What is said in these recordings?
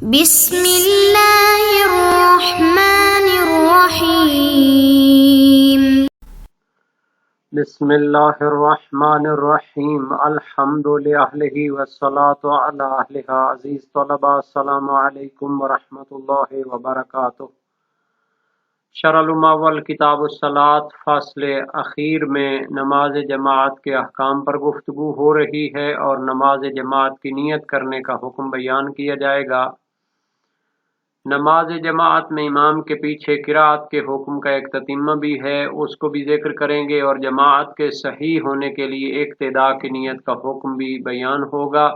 بسم اللہ الرحمن الرحیم بسم اللہ الرحمن الرحیم الحمد للہ والصلاة علی اہلہا۔ عزیز طلباء السلام علیکم ورحمۃ اللہ وبرکاتہ۔ شرح الماول کتاب الصلاۃ فصل اخیر میں نماز جماعت کے احکام پر گفتگو ہو رہی ہے اور نماز جماعت کی نیت کرنے کا حکم بیان کیا جائے گا۔ نماز جماعت میں امام کے پیچھے قرأت کے حکم کا ایک تتمہ بھی ہے، اس کو بھی ذکر کریں گے، اور جماعت کے صحیح ہونے کے لیے اقتداء کی نیت کا حکم بھی بیان ہوگا۔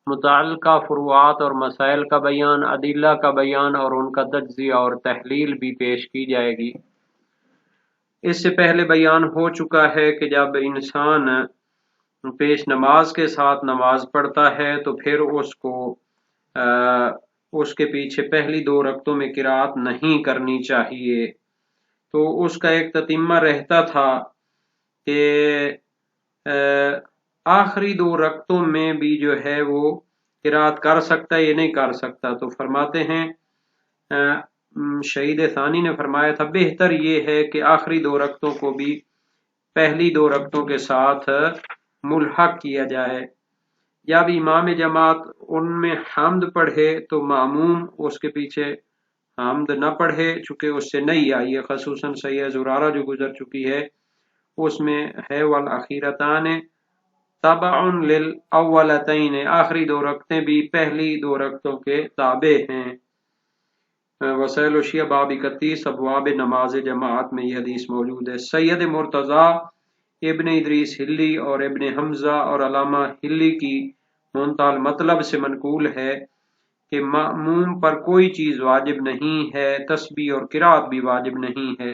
متعلقہ فروعات اور مسائل کا بیان، ادلہ کا بیان اور ان کا تجزیہ اور تحلیل بھی پیش کی جائے گی۔ اس سے پہلے بیان ہو چکا ہے کہ جب انسان پیش نماز کے ساتھ نماز پڑھتا ہے تو پھر اس کے پیچھے پہلی دو رکعتوں میں قرأت نہیں کرنی چاہیے۔ تو اس کا ایک تتمہ رہتا تھا کہ آخری دو رکعتوں میں بھی جو ہے وہ قرأت کر سکتا ہے یا نہیں کر سکتا۔ تو فرماتے ہیں شہید ثانی نے فرمایا تھا بہتر یہ ہے کہ آخری دو رکعتوں کو بھی پہلی دو رکعتوں کے ساتھ ملحق کیا جائے۔ جب امام جماعت ان میں حمد پڑھے تو ماموم اس کے پیچھے حمد نہ پڑھے، چونکہ اس سے نہیں آئی ہے، خصوصاً سید زرارہ جو گزر چکی ہے اس میں ہے والأخیرتان تبع للأولتین، آخری دو رکعتیں بھی پہلی دو رکعتوں کے تابع ہیں۔ وسائل الشیعہ باب 31 ابواب نماز جماعت میں یہ حدیث موجود ہے۔ سید مرتضیٰ ابن ادریس ہلی اور ابن حمزہ اور علامہ ہلی کی منتہی المطلب سے منقول ہے کہ مأموم پر کوئی چیز واجب نہیں ہے، تسبیح اور قرأت بھی واجب نہیں ہے۔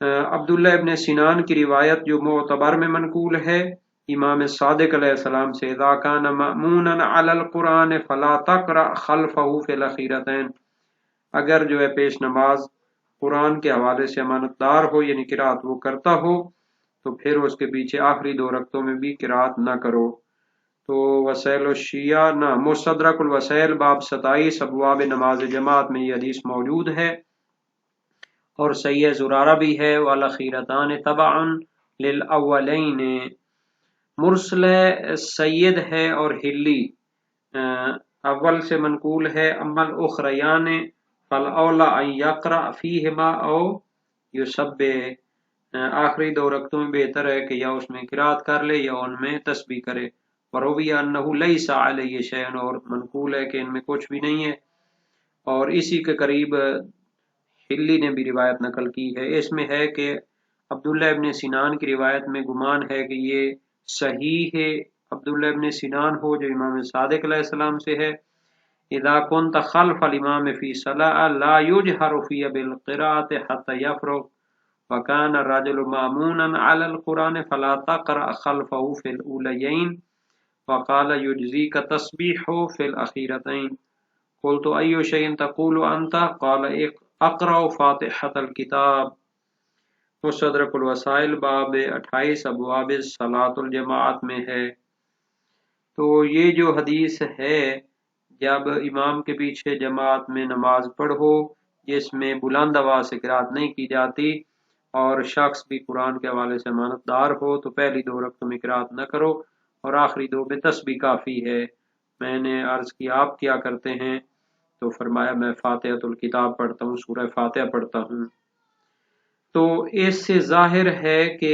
عبداللہ ابن سنان کی روایت جو معتبر میں منقول ہے امام صادق علیہ السلام سے، اذا کان مأمونا علی القرآن فلا تقرأ خلفہ فی الاخیرتین، اگر جو ہے پیش نماز قرآن کے حوالے سے امانت دار ہو یعنی قرأت وہ کرتا ہو تو پھر اس کے پیچھے آخری دو رکعتوں میں بھی قرأت نہ کرو۔ تو وسائل الشیعہ مستدرک الوسائل باب 27 ابواب نماز جماعت میں یہ حدیث موجود ہے، اور سید زرارہ بھی ہے والأخیرتان تبع للأولین۔ مرسل سید ہے اور ہلی اول سے منقول ہے، اما الاخریان فالاولی ان یقرأ فیہما او یسبح، آخری دو رکعتوں میں بہتر ہے کہ یا اس میں قرأت کر لے یا ان میں تسبیح کرے۔ وروی انہ لیس علیہ شیء، اور منقول ہے کہ ان میں کچھ بھی نہیں ہے، اور اسی کے قریب ہلی نے بھی روایت نقل کی ہے۔ اس میں ہے کہ عبداللہ ابن سنان کی روایت میں گمان ہے کہ یہ صحیح ہے عبداللہ ابن سنان ہو جو امام صادق علیہ السلام سے ہے، اذا كنت خلف الامام في صلاة لا يجهر فيها بالقراءة حتى يفرغ وكان الرجل مامونا على القرآن فلا تقرأ خلفه في الأوليين وقال يجزيك تسبيح في الأخيرتين، قلت أي شيء تقول أنت؟ قال اقرأ فاتحة الكتاب۔ مستدرک الوسائل باب 28 ابواب صلاۃ الجماعت میں ہے۔ تو یہ جو حدیث ہے جب امام کے پیچھے جماعت میں نماز پڑھو جس میں بلند آواز سے قرأت نہیں کی جاتی اور شخص بھی قرآن کے حوالے سے امانت دار ہو تو پہلی دو رکعتوں میں قرأت نہ کرو اور آخری دو میں تسبیح کافی ہے۔ میں نے عرض کی آپ کیا کرتے ہیں؟ تو فرمایا میں فاتحۃ الکتاب پڑھتا ہوں، سورہ فاتحہ پڑھتا ہوں۔ تو اس سے ظاہر ہے کہ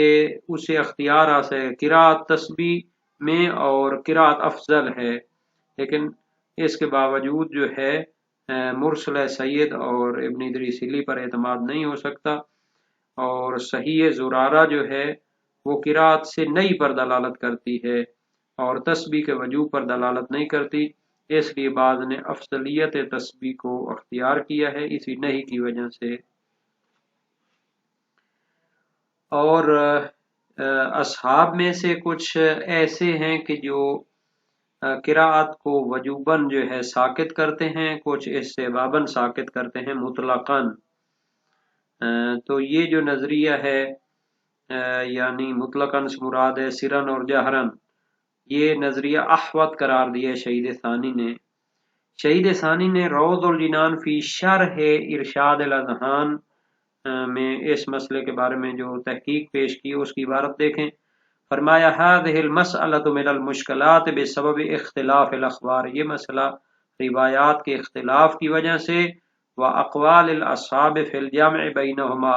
اسے اختیار حاصل ہے، قرأت تسبیح میں اور قرأت افضل ہے، لیکن اس کے باوجود جو ہے مرسل سید اور ابن ادریس ہلی پر اعتماد نہیں ہو سکتا، اور صحیح زرارہ جو ہے وہ قرأت سے نئی پر دلالت کرتی ہے اور تسبیح کے وجوب پر دلالت نہیں کرتی، اس لیے بعض نے افضلیت تسبیح کو اختیار کیا ہے اسی نہیں کی وجہ سے۔ اور اصحاب میں سے کچھ ایسے ہیں کہ جو قرأت کو وجوباً جو ہے ساکت کرتے ہیں، کچھ استحباباً ساکت کرتے ہیں مطلقاً۔ تو یہ جو نظریہ ہے یعنی مطلقاً سے مراد ہے سرن اور جہرن، یہ نظریہ احوط قرار دیا شہید ثانی نے۔ شہید ثانی نے روض الجنان فی شرح ارشاد الاذہان میں اس مسئلے کے بارے میں جو تحقیق پیش کی اس کی عبارت دیکھیں. فرمایا هذه المسألة من المشکلات بسبب اختلاف الاخبار، یہ مسئلہ روایات کے اختلاف کی وجہ سے، واقوال الاصحاب فی الجمع بینہما،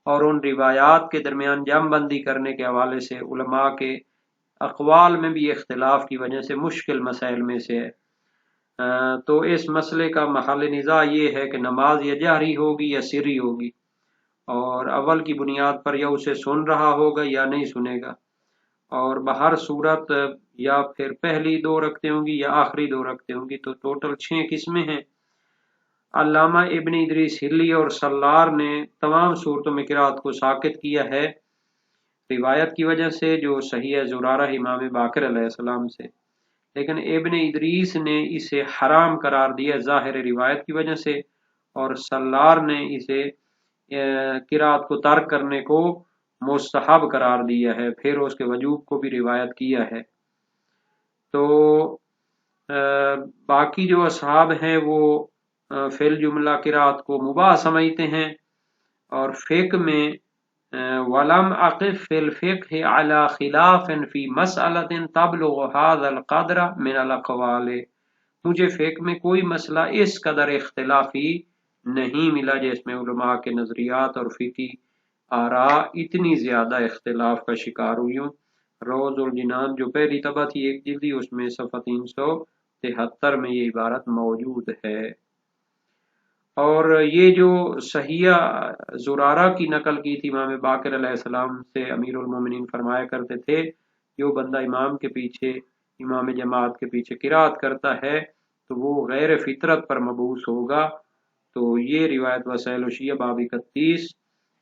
اور ان روایات کے درمیان جمع بندی کرنے کے حوالے سے علماء کے اقوال میں بھی اختلاف کی وجہ سے مشکل مسائل میں سے ہے. تو اس مسئلے کا محل نزاع یہ ہے کہ نماز یا جہری ہوگی یا سری ہوگی، اور اول کی بنیاد پر یا اسے سن رہا ہوگا یا نہیں سنے گا، اور بہر صورت یا پھر پہلی 2 رکعتیں ہوں گی یا آخری 2 رکعتیں ہوں گی. تو ٹوٹل 6 قسمیں ہیں. علامہ ابن ادریس ہلی اور سلار نے تمام صورتوں میں قرات کو ساقط کیا ہے روایت کی وجہ سے جو صحیح ہے زرارہ امام باقر علیہ السلام سے، لیکن ابن ادریس نے اسے حرام قرار دیا ظاہر روایت کی وجہ سے، اور سلار نے اسے قرات کو ترک کرنے کو مستحب قرار دیا ہے، پھر اس کے وجوب کو بھی روایت کیا ہے. تو باقی جو اصحاب ہیں وہ فی الجملہ قرات کو مباح سمجھتے ہیں، اور فقہ میں ولم اقف فی الفقہ علی خلاف فی مسئلۃ تبلغ هذا القدر من الاقوال، مجھے فقہ میں کوئی مسئلہ اس قدر اختلافی نہیں ملا جس میں علماء کے نظریات اور فقہی آراء اتنی زیادہ اختلاف کا شکار ہوئی ہوں. روض الجنان جو پہلی طبع تھی 1 جلدی، اس میں صفحہ 373 میں یہ عبارت موجود ہے. اور یہ جو صحیح زرارہ کی نقل کی تھی امام باقر علیہ السلام سے، امیر المومنین فرمایا کرتے تھے جو بندہ امام کے پیچھے، امام جماعت کے پیچھے قرات کرتا ہے تو وہ غیر فطرت پر مبعوث ہوگا. تو یہ روایت وسائل الشیعہ باب 31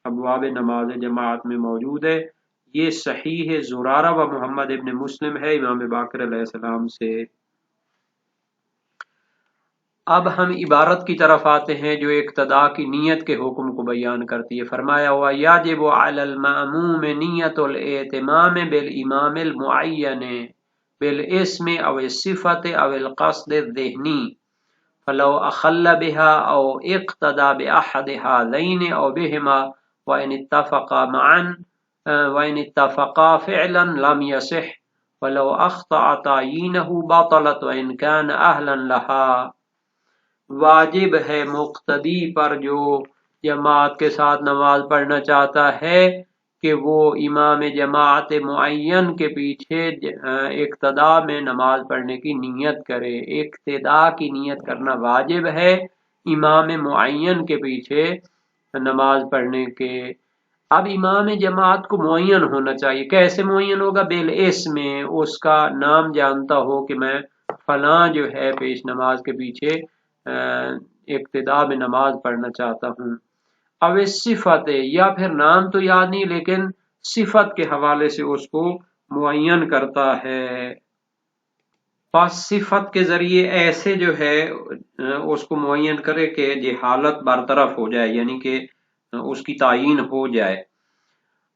ابواب نماز جماعت میں موجود ہے. یہ صحیح زرارہ و محمد ابن مسلم ہے امام باقر علیہ السلام سے. اب ہم عبارت کی طرف آتے ہیں جو اقتداء کی نیت کے حکم کو بیان کرتی ہے. فرمایا ہوا یاجب علی المأموم نیت الاہتمام بالامام المعین بالاسم او الصفت او القصد الذہنی فلو اخل بها او اقتدى باحد هذین او بهما وان اتفقا معا وان اتفقا فعلا لم يصح ولو اخطأ تعیینه بطلت وان كان اہلا لها. واجب ہے مقتدی پر جو جماعت کے ساتھ نماز پڑھنا چاہتا ہے کہ وہ امام جماعت معین کے پیچھے اقتداء میں نماز پڑھنے کی نیت کرے. اقتداء کی نیت کرنا واجب ہے امام معین کے پیچھے نماز پڑھنے کے. اب امام جماعت کو معین ہونا چاہیے. کیسے معین ہوگا؟ بالاسم، اس کا نام جانتا ہو کہ میں فلاں جو ہے پیش نماز کے پیچھے اقتداء میں نماز پڑھنا چاہتا ہوں. اب اس صفت، یا پھر نام تو یاد نہیں لیکن صفت کے حوالے سے اس کو معین کرتا ہے. پس صفت کے ذریعے ایسے جو ہے اس کو معین کرے کہ جہالت برطرف ہو جائے، یعنی کہ اس کی تعیین ہو جائے.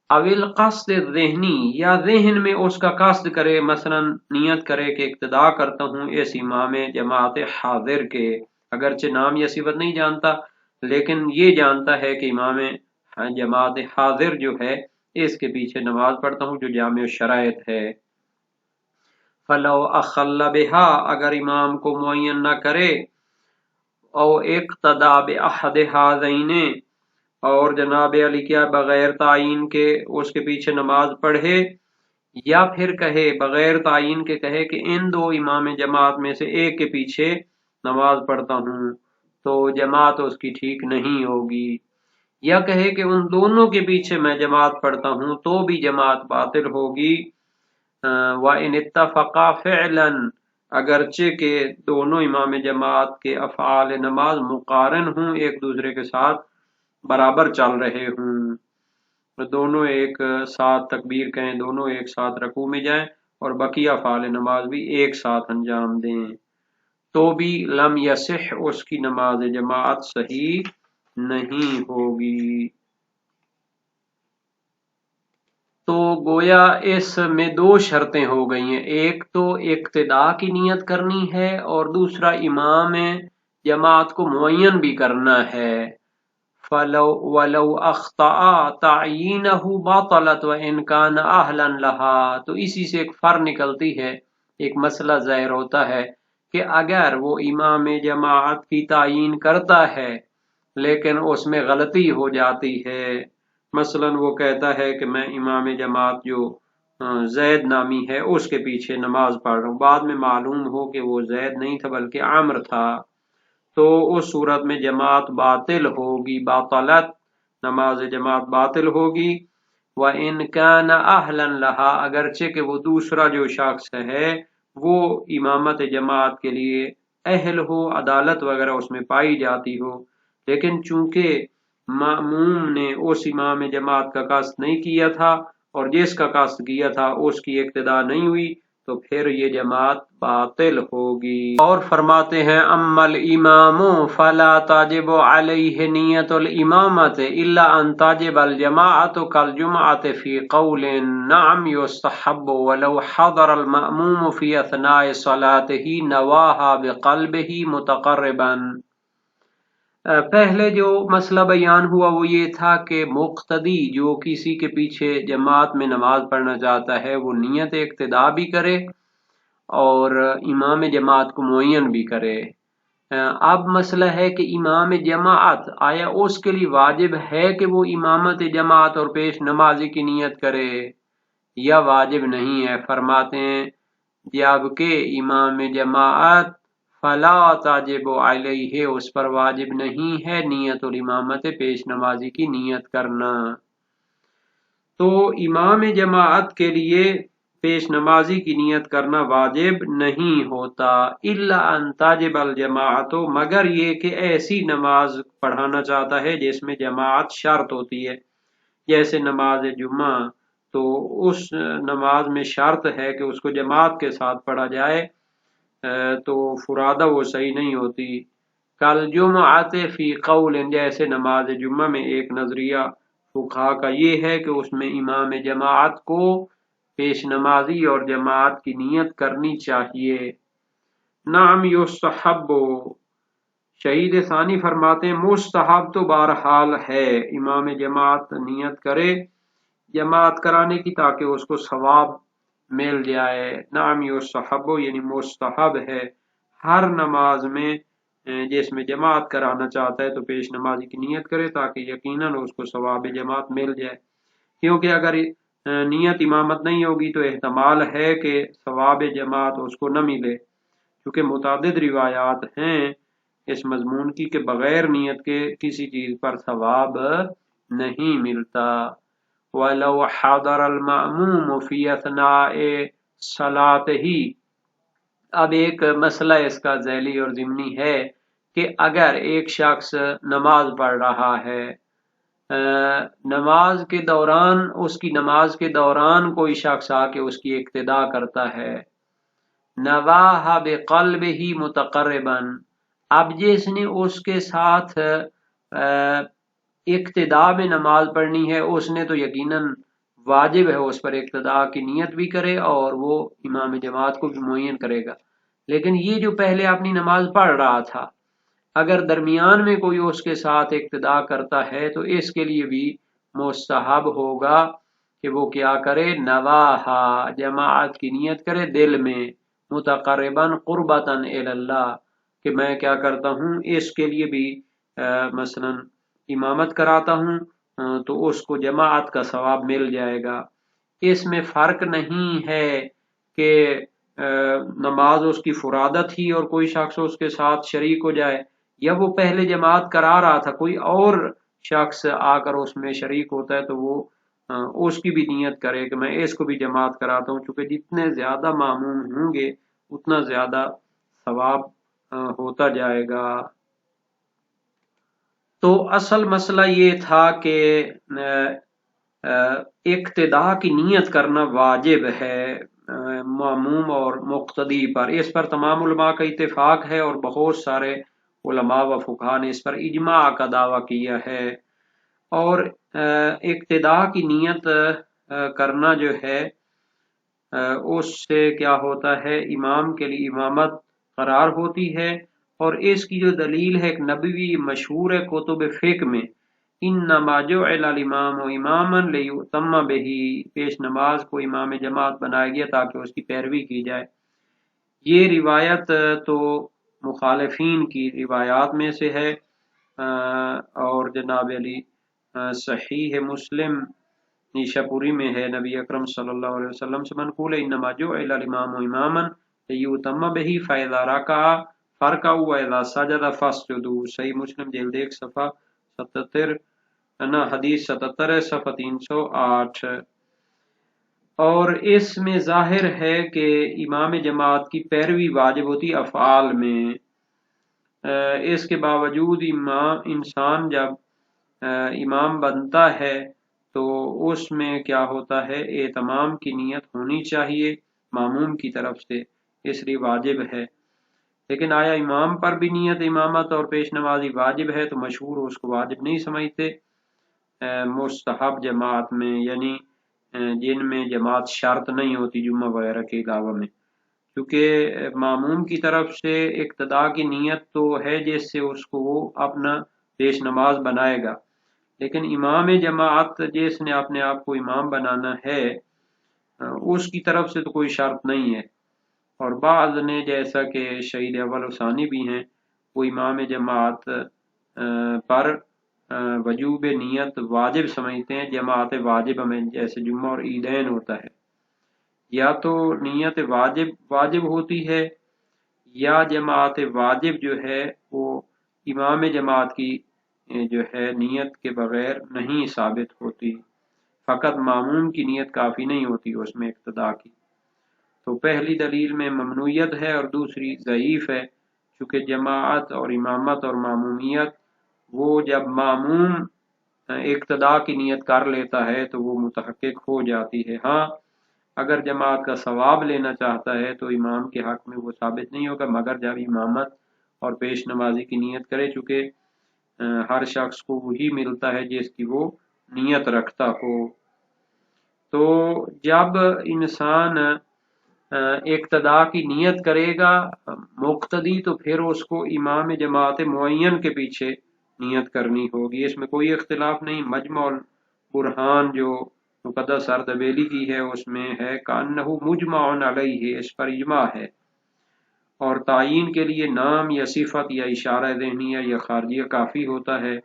اول قصد ذہنی، یا ذہن میں اس کا قصد کرے، مثلا نیت کرے کہ اقتداء کرتا ہوں اس امام جماعت حاضر کے، اگرچہ نام یا صفت نہیں جانتا لیکن یہ جانتا ہے کہ امام جماعت حاضر جو ہے اس کے پیچھے نماز پڑھتا ہوں جو جامع الشرائط ہے. فلو اخل بہا، اگر امام کو معین نہ کرے، او اقتدا باحد ہذین، اور جناب علی کیا بغیر تعین کے اس کے پیچھے نماز پڑھے، یا پھر کہے بغیر تعین کے کہے کہ ان 2 امام جماعت میں سے ایک کے پیچھے نماز پڑھتا ہوں، تو جماعت اس کی ٹھیک نہیں ہوگی. یا کہے کہ ان دونوں کے پیچھے میں جماعت پڑھتا ہوں تو بھی جماعت باطل ہوگی. وَإِنِ اتَّفَقَا فِعْلًا، اگرچہ کہ دونوں امام جماعت کے افعال نماز مقارن ہوں، ایک دوسرے کے ساتھ برابر چل رہے ہوں، دونوں ایک ساتھ تکبیر کہیں، دونوں ایک ساتھ رکوع میں جائیں اور بقیہ افعال نماز بھی ایک ساتھ انجام دیں، تو بھی لم یصح، اس کی نماز جماعت صحیح نہیں ہوگی. تو گویا اس میں دو شرطیں ہو گئی ہیں، ایک تو اقتداء کی نیت کرنی ہے اور دوسرا امام جماعت کو معین بھی کرنا ہے۔ فلو ولو اخطأ تعیینہ باطلت وان کان اہلا لہا، تو اسی سے ایک فر نکلتی ہے، ایک مسئلہ ظاہر ہوتا ہے کہ اگر وہ امام جماعت کی تعیین کرتا ہے لیکن اس میں غلطی ہو جاتی ہے، مثلا وہ کہتا ہے کہ میں امام جماعت جو زید نامی ہے اس کے پیچھے نماز پڑھ رہا ہوں، بعد میں معلوم ہو کہ وہ زید نہیں تھا بلکہ عامر تھا، تو اس صورت میں جماعت باطل ہوگی، باطلت، نماز جماعت باطل ہوگی۔ وَإِنْ كَانَ أَهْلًا لَهَا، اگرچہ کہ وہ دوسرا جو شخص ہے وہ امامت جماعت کے لیے اہل ہو، عدالت وغیرہ اس میں پائی جاتی ہو، لیکن چونکہ مأموم نے اس امام جماعت کا قصد نہیں کیا تھا اور جس کا قصد کیا تھا اس کی اقتداء نہیں ہوئی، تو پھر یہ جماعت باطل ہوگی۔ اور فرماتے ہیں اما الامام فلا تجب علیہ نیت الامامت الا ان تجب الجماعت کالجمعۃ فی قول نعم یستحب ولو حضر المأموم فی اثناء صلاته نواها بقلبه متقربا۔ پہلے جو مسئلہ بیان ہوا وہ یہ تھا کہ مقتدی جو کسی کے پیچھے جماعت میں نماز پڑھنا چاہتا ہے وہ نیت اقتداء بھی کرے اور امام جماعت کو معین بھی کرے۔ اب مسئلہ ہے کہ امام جماعت آیا اس کے لیے واجب ہے کہ وہ امامت جماعت اور پیش نمازی کی نیت کرے یا واجب نہیں ہے؟ فرماتے ہیں جبکہ امام جماعت فلا تجب علیہ، اس پر واجب نہیں ہے نیت الامامت، پیش نمازی کی نیت کرنا۔ تو امام جماعت کے لیے پیش نمازی کی نیت کرنا واجب نہیں ہوتا، الا ان تجب الجماعت، مگر یہ کہ ایسی نماز پڑھانا چاہتا ہے جس میں جماعت شرط ہوتی ہے، جیسے نماز جمعہ، تو اس نماز میں شرط ہے کہ اس کو جماعت کے ساتھ پڑھا جائے، تو فرادہ وہ صحیح نہیں ہوتی۔ کل جمعۃ فی قول، جیسے نماز جمعہ میں ایک نظریہ فقہا کا یہ ہے کہ اس میں امام جماعت کو پیش نمازی اور جماعت کی نیت کرنی چاہیے۔ نعم یستحب، شہید ثانی فرماتے ہیں مستحب تو بہرحال ہے، امام جماعت نیت کرے جماعت کرانے کی تاکہ اس کو ثواب مل جائے۔ نعم یستحب یعنی مستحب ہے، ہر نماز میں جس میں جماعت کرانا چاہتا ہے تو پیش نمازی کی نیت کرے تاکہ یقیناً اس کو ثواب جماعت مل جائے، کیونکہ اگر نیت امامت نہیں ہوگی تو احتمال ہے کہ ثواب جماعت اس کو نہ ملے، کیونکہ متعدد روایات ہیں اس مضمون کی کہ بغیر نیت کے کسی چیز پر ثواب نہیں ملتا۔ وَلَوْ حَضَرَ الْمَأْمُومُ فِي أَثْنَاءِ صَلَاتِهِ، اب ایک مسئلہ اس کا ذیلی اور ضمنی ہے کہ اگر ایک شخص نماز پڑھ رہا ہے، نماز کے دوران، اس کی نماز کے دوران کوئی شخص آ کے اس کی اقتداء کرتا ہے، نواہ بقلبہ متقربا، اب جس نے اس کے ساتھ اقتداء میں نماز پڑھنی ہے اس نے تو یقیناً واجب ہے اس پر اقتداء کی نیت بھی کرے اور وہ امام جماعت کو بھی معین کرے گا، لیکن یہ جو پہلے اپنی نماز پڑھ رہا تھا اگر درمیان میں کوئی اس کے ساتھ اقتداء کرتا ہے تو اس کے لیے بھی مستحب ہوگا کہ وہ کیا کرے، نواہا، جماعت کی نیت کرے دل میں، متقرباً قربتاً الی اللہ، کہ میں کیا کرتا ہوں اس کے لیے بھی مثلا امامت کراتا ہوں تو اس کو جماعت کا ثواب مل جائے گا۔ اس میں فرق نہیں ہے کہ نماز اس کی فرادہ تھی اور کوئی شخص اس کے ساتھ شریک ہو جائے، یا وہ پہلے جماعت کرا رہا تھا کوئی اور شخص آ کر اس میں شریک ہوتا ہے تو وہ اس کی بھی نیت کرے کہ میں اس کو بھی جماعت کراتا ہوں، چونکہ جتنے زیادہ ماموم ہوں گے اتنا زیادہ ثواب ہوتا جائے گا۔ تو اصل مسئلہ یہ تھا کہ اقتداء کی نیت کرنا واجب ہے ماموم اور مقتدی پر، اس پر تمام علماء کا اتفاق ہے اور بہت سارے علماء و فقہا نے اس پر اجماع کا دعویٰ کیا ہے۔ اور اقتداء کی نیت کرنا جو ہے اس سے کیا ہوتا ہے، امام کے لیے امامت قرار ہوتی ہے۔ اور اس کی جو دلیل ہے ایک نبوی مشہور ہے کتب فقہ میں، انما جعل الامام اماما لیؤتم بہ، پیش نماز کو امام جماعت بنایا گیا تاکہ اس کی پیروی کی جائے۔ یہ روایت تو مخالفین کی روایات میں سے ہے، اور جناب علی صحیح مسلم نیشاپوری میں ہے، نبی اکرم صلی اللہ علیہ وسلم سے منقول ہے، انما جعل الامام اماما لیؤتم بہ فاذا رکع فرکعوا واذا سجد فاسجدوا، صحیح مسلم جلد 1 صفحہ 77 حدیث 77 ہے، صفحہ 308۔ اور اس میں ظاہر ہے کہ امام جماعت کی پیروی واجب ہوتی افعال میں۔ اس کے باوجود انسان جب امام بنتا ہے تو اس میں کیا ہوتا ہے، اہتمام کی نیت ہونی چاہیے ماموم کی طرف سے، اس لیے واجب ہے۔ لیکن آیا امام پر بھی نیت امامت اور پیش نمازی واجب ہے؟ تو مشہور اس کو واجب نہیں سمجھتے، مستحب جماعت میں، یعنی جن میں جماعت شرط نہیں ہوتی جمعہ وغیرہ کے علاوہ میں، کیونکہ معموم کی طرف سے اقتداء کی نیت تو ہے جس سے اس کو وہ اپنا پیش نماز بنائے گا، لیکن امام جماعت جس نے اپنے آپ کو امام بنانا ہے اس کی طرف سے تو کوئی شرط نہیں ہے۔ اور بعض نے جیسا کہ شہید اول و ثانی بھی ہیں، وہ امام جماعت پر وجوب نیت واجب سمجھتے ہیں، جماعت واجب میں جیسے جمعہ اور عیدین ہوتا ہے، یا تو نیت واجب ہوتی ہے، یا جماعت واجب جو ہے وہ امام جماعت کی جو ہے نیت کے بغیر نہیں ثابت ہوتی، فقط معموم کی نیت کافی نہیں ہوتی اس میں اقتداء کی۔ تو پہلی دلیل میں ممنوعیت ہے اور دوسری ضعیف ہے، چونکہ جماعت اور امامت اور معمومیت وہ جب معموم اقتداء کی نیت کر لیتا ہے تو وہ متحقق ہو جاتی ہے۔ ہاں اگر جماعت کا ثواب لینا چاہتا ہے تو امام کے حق میں وہ ثابت نہیں ہوگا، مگر جب امامت اور پیش نمازی کی نیت کرے، چونکہ ہر شخص کو وہی ملتا ہے جس کی وہ نیت رکھتا ہو۔ تو جب انسان اقتداء کی نیت کرے گا مقتدی، تو پھر اس کو امام جماعت معین کے پیچھے نیت کرنی ہوگی، اس میں کوئی اختلاف نہیں۔ مجمع البرہان جو مقدس اردبیلی کی ہے اس میں ہے کانہ مجمع علیہ، اس پر اجماع ہے، اور تعین کے لیے نام یا صفت یا اشارہ ذہنیہ یا خارجیہ کافی ہوتا ہے،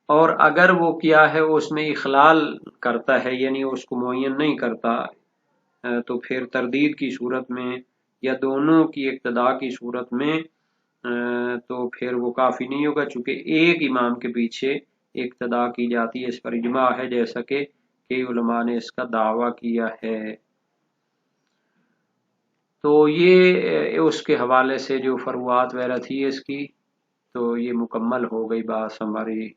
اور اگر وہ کیا ہے اس میں اخلال کرتا ہے یعنی اس کو معین نہیں کرتا، تو پھر تردید کی صورت میں یا دونوں کی اقتداء کی صورت میں تو پھر وہ کافی نہیں ہوگا، چونکہ ایک امام کے پیچھے اقتداء کی جاتی ہے، اس پر اجماع ہے جیسا کہ کئی علماء نے اس کا دعویٰ کیا ہے۔ تو یہ اس کے حوالے سے جو فروعات وغیرہ تھی اس کی، تو یہ مکمل ہو گئی بات ہماری۔